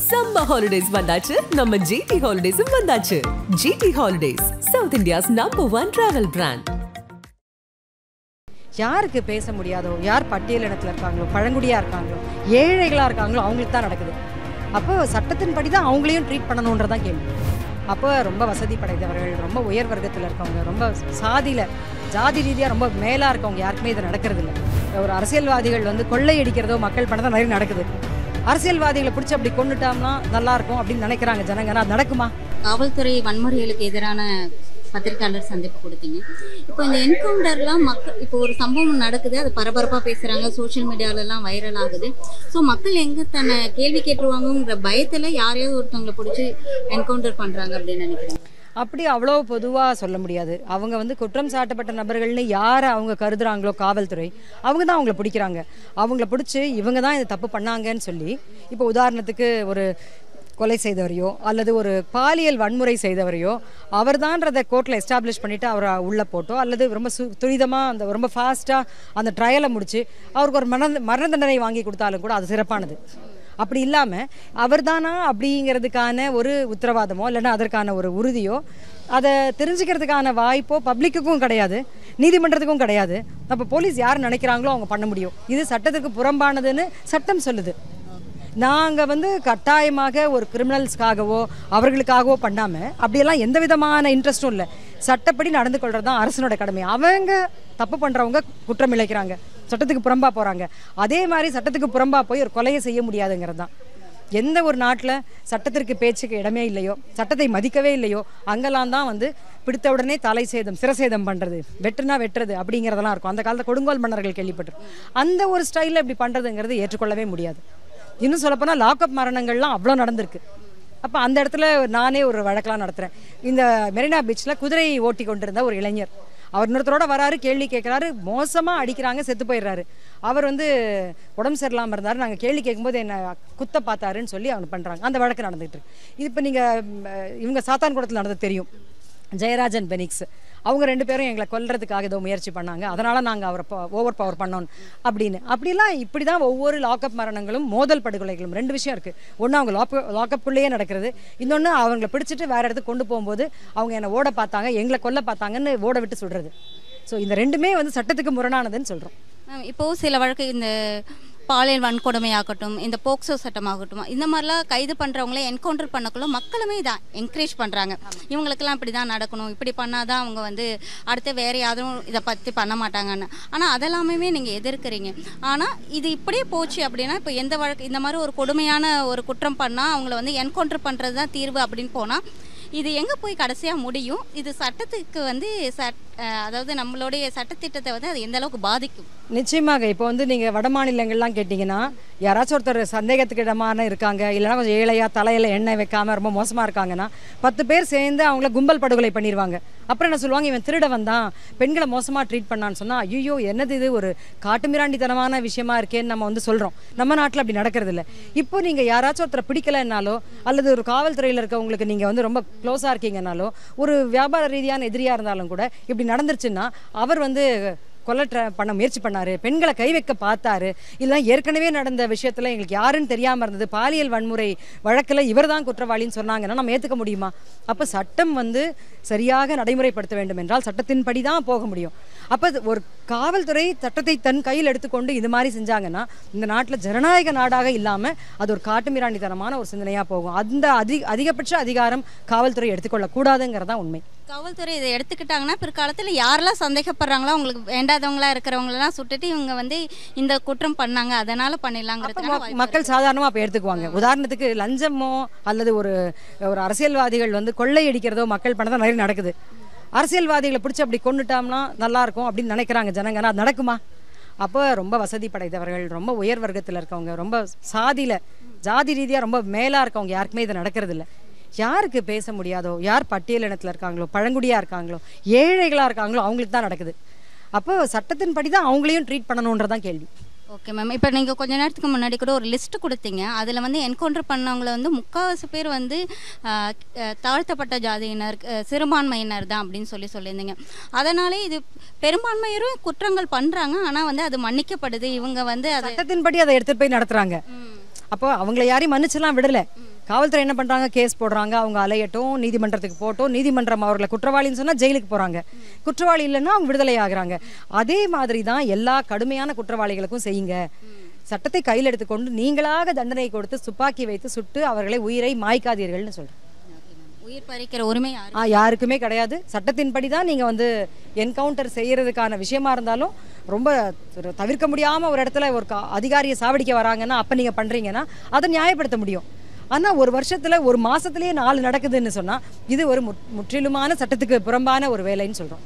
Summer holidays vandachu, நம்ம GT Holidays vandachu. GT Holidays, South India's #1 travel brand. யாருக்கு பேச முடியாதோ, யார் பட்டியல் இடத்துல இருக்காங்களோ, பழங்குடியாக இருக்காங்களோ, ஏழைகளாக இருக்காங்களோ அவங்களுக்கு தான் நடக்குது. அப்போ சட்டத்தின்படி தான் அவங்களையும் ட்ரீட் பண்ணணுன்றதான் கேள்வி. அப்போ ரொம்ப வசதி படைத்தவர்கள், ரொம்ப உயர் வர்க்கத்தில் இருக்கவங்க, ரொம்ப ஜாதி ரீதியாக ரொம்ப மேலாக இருக்கவங்க யாருக்குமே இது நடக்கிறது இல்லை. ஒரு அரசியல்வாதிகள் கொள்ளையடிக்கிறதோ மக்கள் பணம் தான் நிறைய நடக்குது. அரசியல்வாதிகளை பிடிச்சி அப்படி கொண்டுட்டோம்னா நல்லாயிருக்கும் அப்படின்னு நினைக்கிறாங்க ஜனங்க. அது நடக்குமா? காவல்துறை வன்முறைகளுக்கு எதிரான பத்திரிகையாளர் சந்திப்பு கொடுத்தீங்க. இப்போ இந்த என்கவுண்டர்லாம் மக்கள் இப்போ ஒரு சம்பவம் நடக்குது, அது பரபரப்பாக பேசுகிறாங்க, சோஷியல் மீடியாலெலாம் வைரல் ஆகுது. ஸோ மக்கள் எங்கே தன்னை கேள்வி கேட்டுருவாங்கங்கிற பயத்தில் யாரையாவது ஒருத்தவங்களை பிடிச்சி என்கவுண்டர் பண்ணுறாங்க அப்படின்னு நினைக்கிறேன். அப்படி அவ்வளோ பொதுவாக சொல்ல முடியாது. அவங்க குற்றம் சாட்டப்பட்ட நபர்கள்னு யாரை அவங்க கருதுகிறாங்களோ காவல்துறை, அவங்க தான் அவங்கள பிடிக்கிறாங்க. அவங்கள பிடிச்சி இவங்க தான் இது தப்பு பண்ணாங்கன்னு சொல்லி, இப்போ உதாரணத்துக்கு ஒரு கொலை செய்தவரையோ அல்லது ஒரு பாலியல் வன்முறை செய்தவரையோ அவர் தான்றதை கோர்ட்டில் எஸ்டாப்ளிஷ் பண்ணிவிட்டு அவரை உள்ளே போட்டோ அல்லது ரொம்ப துரிதமாக ரொம்ப ஃபாஸ்ட்டாக அந்த ட்ரையலை முடித்து அவருக்கு ஒரு மரண தண்டனை வாங்கி கொடுத்தாலும் கூட அது சிறப்பானது. அப்படி இல்லாமல் அவர் தானா அப்படிங்கிறதுக்கான ஒரு உத்தரவாதமோ இல்லைன்னா அதற்கான ஒரு உறுதியோ அதை தெரிஞ்சுக்கிறதுக்கான வாய்ப்போ பப்ளிக்குக்கும் கிடையாது, நீதிமன்றத்துக்கும் கிடையாது. அப்போ போலீஸ் யார் நினைக்கிறாங்களோ அவங்க பண்ண முடியும். இது சட்டத்துக்கு புறம்பானதுன்னு சட்டம் சொல்லுது. நாங்கள் கட்டாயமாக ஒரு கிரிமினல்ஸ்க்காகவோ அவர்களுக்காகவோ பண்ணாமல் அப்படியெல்லாம் எந்த விதமான இன்ட்ரெஸ்ட்டும் இல்லை. சட்டப்படி நடந்து கொள்வது தான் அரசனோட கடமை. அவங்க தப்பு பண்ணுறவங்க குற்றம் இழைக்கிறாங்க, சட்டத்துக்கு புறம்பா போகிறாங்க. அதே மாதிரி சட்டத்துக்கு புறம்பா போய் ஒரு கொலையை செய்ய முடியாதுங்கிறது தான். எந்த ஒரு நாட்டில் சட்டத்திற்கு பேச்சுக்கு இடமே இல்லையோ, சட்டத்தை மதிக்கவே இல்லையோ, அங்கெல்லாம் தான் பிடித்த உடனே தலை சேதம் சிரசேதம் பண்ணுறது, வெட்டுனா வெட்டுறது அப்படிங்கிறதெல்லாம் இருக்கும். அந்த காலத்தில் கொடுங்கோல் மன்னர்கள் கேள்விப்பட்டிருக்கும். அந்த ஒரு ஸ்டைலில் இப்படி பண்ணுறதுங்கிறது ஏற்றுக்கொள்ளவே முடியாது. இன்னும் சொல்லப்போனால் லாக்அப் மரணங்கள்லாம் அவ்வளோ நடந்திருக்கு. அப்போ அந்த இடத்துல நானே ஒரு வழக்கெலாம் நடத்துகிறேன். இந்த மெரினா பீச்சில் குதிரை ஓட்டி கொண்டிருந்த ஒரு இளைஞர், அவர் இன்னொருத்தரோட வராரு, கேள்வி கேட்குறாரு, மோசமாக அடிக்கிறாங்க, செத்து போயிடுறாரு. அவர் உடம்பு சரியில்லாமல் இருந்தார். நாங்கள் கேள்வி கேட்கும்போது என்ன குத்த பார்த்தாருன்னு சொல்லி அவங்க பண்ணுறாங்க. அந்த வழக்கு நடந்துகிட்டு இருக்கு. இது இப்போ நீங்கள் இவங்க சாத்தான்குளத்தில் நடந்தது தெரியும், ஜெயராஜன் பெனிக்ஸ். அவங்க 2 பேரும் எங்களை கொல்றதுக்காக ஏதோ முயற்சி பண்ணாங்க, அதனால் நாங்கள் அவரை ஓவர் பவர் பண்ணோம் அப்படின்னு. அப்படிலாம் இப்படி தான் ஒவ்வொரு லாக்அப் மரணங்களும் மோதல் படுகொலைகளும் 2 விஷயம் இருக்குது. ஒன்று அவங்க லாக்அப்புள்ளேயே நடக்கிறது, இன்னொன்று அவங்களை பிடிச்சிட்டு வேறு இடத்துக்கு கொண்டு போகும்போது அவங்க என்னை ஓட பார்த்தாங்க, எங்களை கொல்ல பார்த்தாங்கன்னு ஓட விட்டு சொல்கிறது. ஸோ இந்த 2மே சட்டத்துக்கு முரணானதுன்னு சொல்கிறோம். இப்போது சில வழக்கு இந்த பாலியல் வன்கொடுமையாகட்டும், இந்த போக்சோ சட்டமாகட்டும், இந்த மாதிரிலாம் கைது பண்ணுறவங்களே என்கவுண்டர் பண்ணக்குள்ள மக்களுமே இதான் என்கரேஜ் பண்ணுறாங்க. இவங்களுக்கெல்லாம் இப்படி தான் நடக்கணும், இப்படி பண்ணால் தான் அவங்க அடுத்து வேறு யாரும் இதை பற்றி பண்ண மாட்டாங்கன்னு. ஆனால் அதெல்லாமே நீங்கள் எதிர்க்கிறீங்க. ஆனால் இது இப்படியே போச்சு அப்படின்னா, இப்போ எந்த வழக்கு இந்த மாதிரி ஒரு கொடுமையான ஒரு குற்றம் பண்ணால் அவங்கள என்கவுண்டர் பண்ணுறது தான் தீர்வு அப்படின்னு போனால் இது எங்கே போய் கடைசியாக முடியும்? இது சட்டத்துக்கு அதாவது நம்மளுடைய சட்டத்திட்டத்தை அது எந்த அளவுக்கு பாதிக்கும்? நிச்சயமாக. இப்போ நீங்கள் வட மாநிலங்கள்லாம் கேட்டிங்கன்னா, யாராச்சும் ஒருத்தர் சந்தேகத்துக்கு இடமான இருக்காங்க, இல்லைனா கொஞ்சம் ஏழையாக தலையில் எண்ணெய் வைக்காமல் ரொம்ப மோசமாக இருக்காங்கன்னா 10 பேர் சேர்ந்து அவங்கள கும்பல் படுகொலை பண்ணிடுவாங்க. அப்புறம் என்ன சொல்லுவாங்க, இவன் திருட வந்தான், பெண்களை மோசமாக ட்ரீட் பண்ணான்னு சொன்னால், ஐயோ என்னது இது ஒரு காட்டுமிராண்டித்தனமான விஷயமா இருக்கேன்னு நம்ம சொல்கிறோம். நம்ம நாட்டில் அப்படி நடக்கிறது இல்லை. இப்போ நீங்கள் யாராச்சும் ஒருத்தரை பிடிக்கலைன்னாலோ அல்லது ஒரு காவல்துறையில் இருக்கவங்களுக்கு நீங்கள் ரொம்ப க்ளோஸாக இருக்கீங்கன்னாலோ, ஒரு வியாபார ரீதியான எதிரியாக இருந்தாலும் கூட இப்படி நடந்துருச்சுன்னா அவர் கொலை பண்ண முயற்சி பண்ணாரு, பெண்களை கை வைக்க பார்த்தாரு, இல்லை ஏற்கனவே நடந்த விஷயத்துல எங்களுக்கு யாருன்னு தெரியாமல் இருந்தது, பாலியல் வன்முறை வழக்கில் இவர் தான் குற்றவாளின்னு சொன்னாங்கன்னா நம்ம ஏற்றுக்க முடியுமா? அப்போ சட்டம் சரியாக நடைமுறைப்படுத்த வேண்டும் என்றால் சட்டத்தின்படி தான் போக முடியும். அப்போ ஒரு காவல்துறை சட்டத்தை தன் கையில் எடுத்துக்கொண்டு இது மாதிரி செஞ்சாங்கன்னா இந்த நாட்டில் ஜனநாயக நாடாக இல்லாமல் அது ஒரு காட்டுமிராண்டித்தனமான ஒரு சிந்தனையாக போகும். அந்த அதிகபட்ச அதிகாரம் காவல்துறை எடுத்துக்கொள்ளக்கூடாதுங்கிறதான் உண்மை. காவல்துறை இதை எடுத்துக்கிட்டாங்கன்னா பிற்காலத்தில் யாரெல்லாம் சந்தேகப்படுறாங்களோ அவங்களுக்கு வேண்டாதவங்களா இருக்கிறவங்களெல்லாம் சுட்டுட்டு இவங்க இந்த குற்றம் பண்ணாங்க அதனால பண்ணிடலாங்கிறது மக்கள் சாதாரணமாக அப்போ எடுத்துக்குவாங்க. உதாரணத்துக்கு லஞ்சமோ அல்லது ஒரு அரசியல்வாதிகள் கொள்ளையடிக்கிறதோ மக்கள் பணம் தான் நிறைய நடக்குது. அரசியல்வாதிகளை பிடிச்சி அப்படி கொண்டுட்டோம்னா நல்லாயிருக்கும் அப்படின்னு நினைக்கிறாங்க ஜனங்க. அது நடக்குமா? அப்போ ரொம்ப வசதி படைத்தவர்கள், ரொம்ப உயர் வர்க்கத்தில் இருக்கவங்க, ரொம்ப ஜாதி ரீதியாக ரொம்ப மேலாக இருக்கவங்க யாருக்குமே இது நடக்கிறது இல்லை. யாருக்கு பேச முடியாதோ, யார் பட்டியல் இடத்துல இருக்காங்களோ, பழங்குடியாக இருக்காங்களோ, ஏழைகளாக இருக்காங்களோ அவங்களுக்கு தான் நடக்குது. அப்போ சட்டத்தின்படி தான் அவங்களையும் ட்ரீட் பண்ணணுன்றதான் கேள்வி. Okay ma'am. இப்போ நீங்கள் கொஞ்ச நேரத்துக்கு முன்னாடி கூட ஒரு லிஸ்ட்டு கொடுத்தீங்க. அதில் என்கவுண்டர் பண்ணவங்கள 3/4 பேர் தாழ்த்தப்பட்ட ஜாதியினர், சிறுபான்மையினர் தான் அப்படின்னு சொல்லியிருந்தீங்க. அதனாலே இது பெரும்பான்மையரும் குற்றங்கள் பண்ணுறாங்க, ஆனால் அது மன்னிக்கப்படுது. இவங்க சட்டத்தின்படி அதை எடுத்துகிட்டு போய் நடத்துகிறாங்க. அப்போ அவங்கள யாரையும் மன்னிச்செல்லாம் விடலை. காவல்துறை என்ன பண்ணுறாங்க, கேஸ் போடுறாங்க, அவங்க அலையட்டும், நீதிமன்றத்துக்கு போட்டோம், நீதிமன்றம் அவர்களை குற்றவாளின்னு சொன்னால் ஜெயிலுக்கு போகிறாங்க, குற்றவாளி இல்லைன்னா அவங்க விடுதலை ஆகுறாங்க. அதே மாதிரி தான் எல்லா கடுமையான குற்றவாளிகளுக்கும் செய்யுங்க. சட்டத்தை கையில் எடுத்துக்கொண்டு நீங்களாக தண்டனை கொடுத்து துப்பாக்கி வைத்து சுட்டு அவர்களை உயிரை மாய்க்காதீர்கள்னு சொல்கிறேன். உயிர் பறிக்கிற உரிமை யாருக்குமே கிடையாது. சட்டத்தின்படி தான் நீங்கள் வந்து என்கவுண்டர் செய்கிறதுக்கான விஷயமா இருந்தாலும் ரொம்ப தவிர்க்க முடியாமல் ஒரு இடத்துல ஒரு அதிகாரியை சாவடிக்க வராங்கன்னா அப்போ நீங்கள் பண்ணுறீங்கன்னா அதை நியாயப்படுத்த முடியும். ஆனால் ஒரு வருஷத்தில் ஒரு மாதத்துலேயே 4 நடக்குதுன்னு சொன்னால் இது ஒரு முற்றிலுமான சட்டத்துக்கு புறம்பான ஒரு வேலைன்னு சொல்கிறோம்.